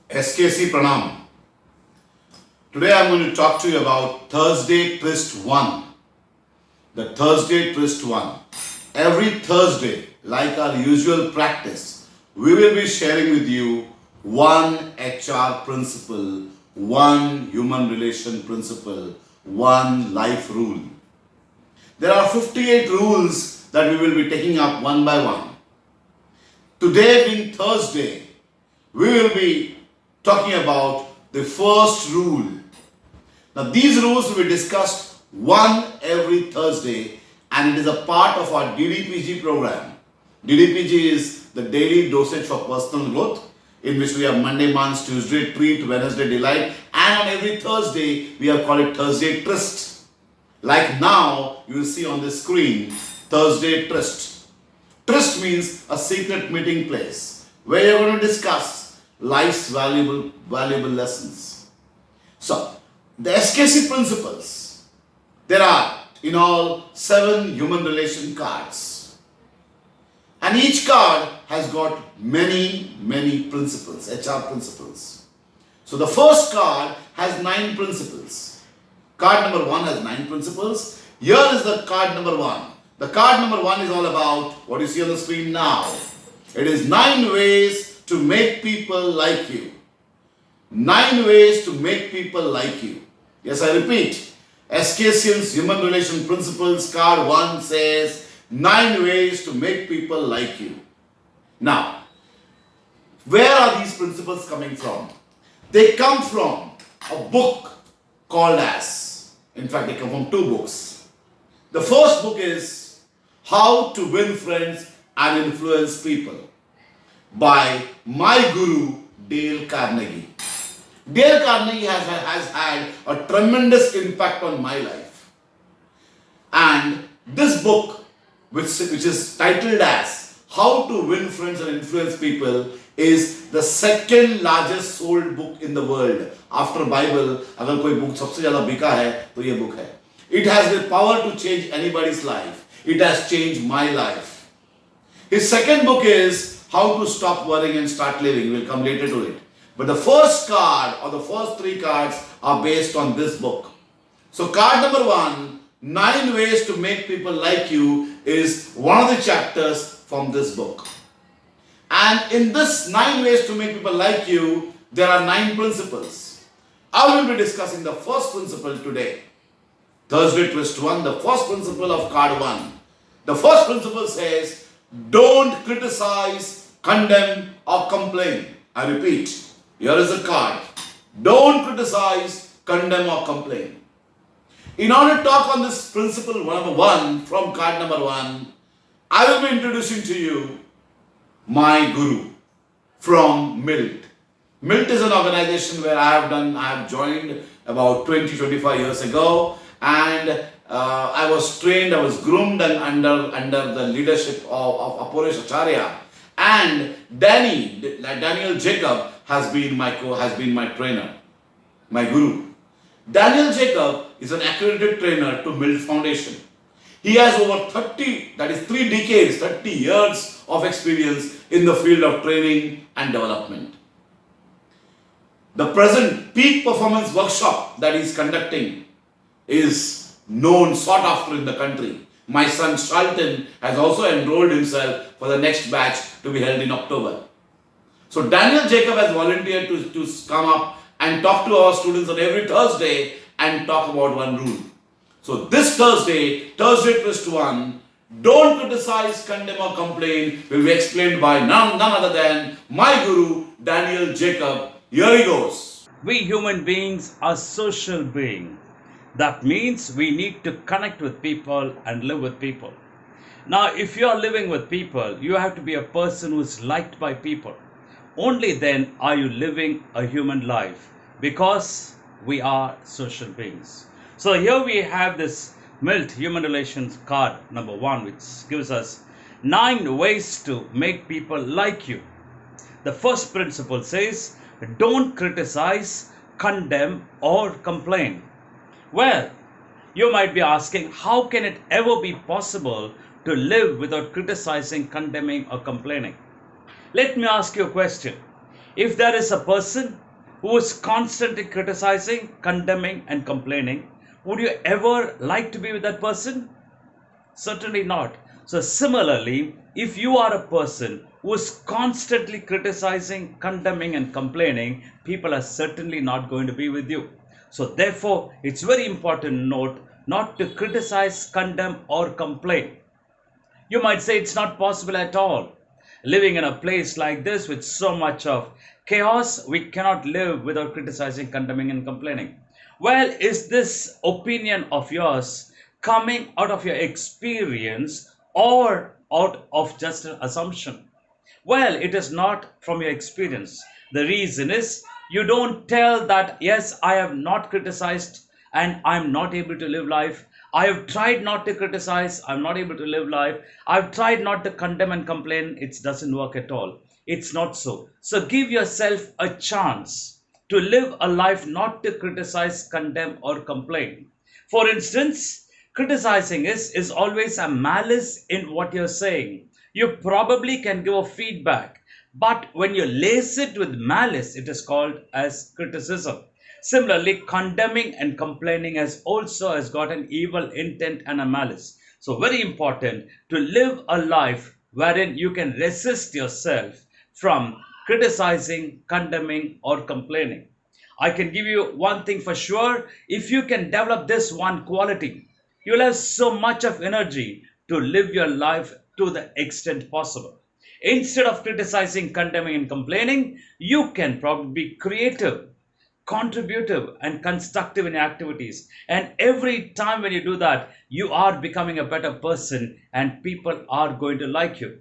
SKC Pranam. Today I'm going to talk to you about Tryst One. The Tryst One. Every Thursday, like our usual practice, we will be sharing with you one HR principle, one human relation principle, one life rule. There are 58 rules that we will be taking up one by one. Today being Thursday, we will be talking about the first rule. Now these rules will be discussed one every Thursday and it is a part of our DDPG program. DDPG is the daily dosage for personal growth, in which we have Monday Munch, Tuesday Treat, Wednesday Delight, and on every Thursday we have called it Thursday Tryst. Like now you will see on the screen Thursday Tryst. Tryst means a secret meeting place where you are going to discuss life's valuable lessons. So, the SKC principles. There are in all 7 human relation cards. And each card has got many principles, HR principles. So, the first card has 9 principles. Card number 1 has 9 principles. Here is the card number 1. The card number 1 is all about what you see on the screen now. It is 9 ways to make people like you. 9 ways to make people like you. Yes, I repeat. SKCians Human Relation Principles card 1 says 9 ways to make people like you. Now, where are these principles coming from? They come from a book called as, in fact, they come from 2 books. The first book is How to Win Friends and Influence People by my guru, Dale Carnegie. Dale Carnegie has had a tremendous impact on my life. And this book, which is titled as How to Win Friends and Influence People, is the second largest sold book in the world. After Bible, अगर कोई book सबसे ज़्यादा बिका है, तो ये book है. It has the power to change anybody's life. It has changed my life. His second book is How to Stop Worrying and Start Living. We'll come later to it. But the first card or the first 3 cards are based on this book. So card number 1, 9 ways to make people like you, is one of the chapters from this book. And in this 9 ways to make people like you, there are 9 principles. I will be discussing the first principle today. Thursday Tryst One, the first principle of card 1. The first principle says, don't criticize, condemn or complain. I repeat, here is a card. Don't criticize, condemn or complain. In order to talk on this principle number 1 from card number 1, I will be introducing to you my guru from MILT. MILT is an organization where I have joined about 20-25 years ago, and I was trained, I was groomed under the leadership of Aporesh Acharya, and Daniel Jacob has been my trainer, my guru. Daniel Jacob is an accredited trainer to MILT Foundation. He has over 30 decades, 30 years of experience in the field of training and development. The present peak performance workshop that he is conducting is sought after in the country. My son Shalton has also enrolled himself for the next batch to be held in October. So Daniel Jacob has volunteered to come up and talk to our students on every Thursday and talk about one rule. So this Thursday Tryst One, don't criticize, condemn or complain, will be explained by none other than my guru Daniel Jacob. Here he goes. We human beings are social beings. That means we need to connect with people and live with people. Now, if you are living with people, you have to be a person who is liked by people. Only then are you living a human life, because we are social beings. So here we have this MILT Human Relations card number 1, which gives us 9 ways to make people like you. The first principle says, don't criticize, condemn or complain. Well, you might be asking, how can it ever be possible to live without criticizing, condemning or complaining? Let me ask you a question. If there is a person who is constantly criticizing, condemning, and complaining, would you ever like to be with that person? Certainly not. So, similarly, if you are a person who is constantly criticizing, condemning, and complaining, people are certainly not going to be with you. So, therefore, it's very important to note not to criticize, condemn, or complain. You might say it's not possible at all. Living in a place like this with so much of chaos, we cannot live without criticizing, condemning, and complaining. Well, is this opinion of yours coming out of your experience or out of just an assumption? Well, it is not from your experience. The reason is you don't tell that, yes, I have not criticized and I'm not able to live life. I have tried not to criticize, I'm not able to live life. I've tried not to condemn and complain, it doesn't work at all. It's not so. So give yourself a chance to live a life not to criticize, condemn, or complain. For instance, criticizing is always a malice in what you're saying. You probably can give a feedback, but when you lace it with malice, it is called as criticism. Similarly, condemning and complaining has got an evil intent and a malice. So very important to live a life wherein you can resist yourself from criticizing, condemning, or complaining. I can give you one thing for sure. If you can develop this one quality, you'll have so much of energy to live your life to the extent possible. Instead of criticizing, condemning, and complaining, you can probably be creative, contributive, and constructive in activities. And every time when you do that, you are becoming a better person and people are going to like you.